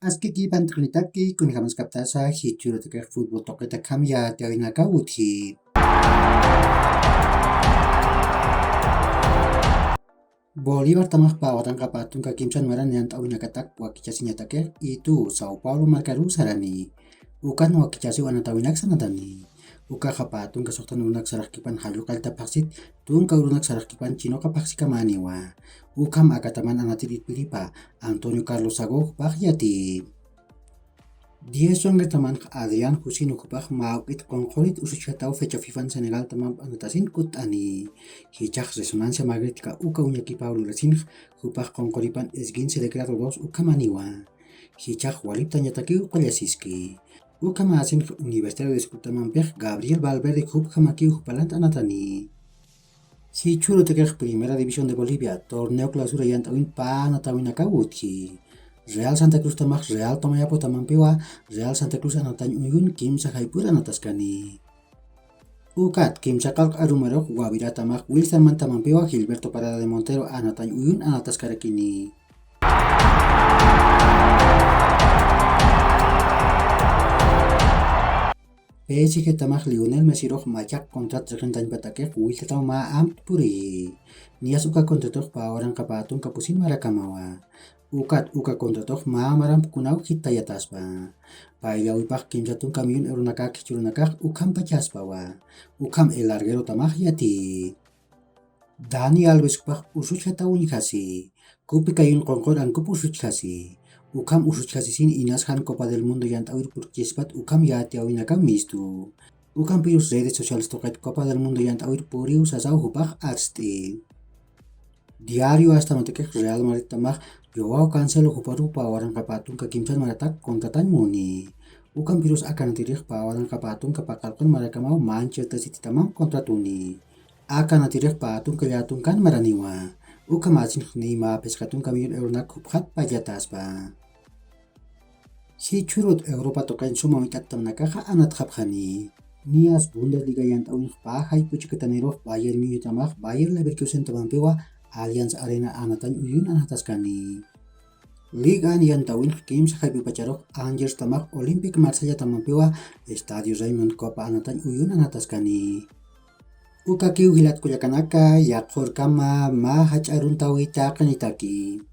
Askiki pantrinitaki kunijamas kaptasa hichurutaka fútbol toqueta kamya teoinaka uthi. Bolívar tamaq pawatanqa patunka kimsan maran yan tawinakatak wakichasiñatake itu Sao Paulo markaru sarani. Ukan wakichasi wanatawinak sanatani. Uka patunka soktanunak sarakkipan halukal tapaksit tunka urunak sarakkipan chinoka paksika maniwa. Ukam akataman anatirit piripa Antonio Carlos Sagog pakyati. Diesong taman Adrian Husino kupah maukit konkolit usuchatau fecha FIFA Senegal tamam anutasin kut ani. Hichak resonancia magnética uka uñaki Pablo Resin kupah konkolipan esguince de grado 2 uka maniwa. Hichak walipta ñataki uqallasiski. Uka maasin Universitario de Escutamampej Gabriel Valverde kuphamaki upalant anatani. Hichuro tekej Primera División de Bolivia, torneo clausura yantawin panatawinaka utki. Real Santa Cruz tamaq Real Tomayapo tamampiwa Real Santa Cruz anatañ uygun kimsa haipura anataskani. Ukat kimsa kalk arumarok Guavira tamaq Wilstermann tamampiwa Gilberto Parada de Montero anatañ uygun anataskarakini. PSG tamaq Lionel Messi roj machak kontrat regentan batakek Wilstertaw maam puri. Nias uka kontratok pawaran kapatun kapusin marakamawa. Uka kontratok maamaram kunau hitayataspa. Pailawipak kimsatun kamiun erunakak churunakak ukam pachaspawa. Ukam el larguero tamaq yati. Dani Alves pak usuchatawun kasi. Kupi kayun konkor angkup usuchasi. Ukam usuchasi sin inashan Copa del Mundo yantawir purkispat ukam yati awinakam mistu. Ukam pirus redes sociales tokat Copa del Mundo yantawir puri usasau hupak arsti. Diario hasta notekek Real Madrid tamaq Joao Cancelo huparu pawaran kapatun kakimsan maratak kontratan muni. Ukam pirus akan tirih pawaran kapatun kapakalkon mereka mau Manchester City tamang kontratuni. Akan tirih patun keliatun kan maraniwa. Ukam asin nima peskatun kamiun euronak huphat pajataspa. Si curut Europa tokain suma mitat tamnakaha anat khapkhani. Nias Bundesliga yantawin pahay puchikatanero Bayern Munich tamaq Bayer Leverkusen tamampiwa Allianz Arena anatañ uyun anataskani. Ligan yantawin kims haypi pacharok Angers tamaq Olympic Marsella tamampiwa Estadio Raymond Copa anatañ uyun anataskani. Uka kiu hilat kuyakanaka yakor kama ma hacharuntawi taqanitaki.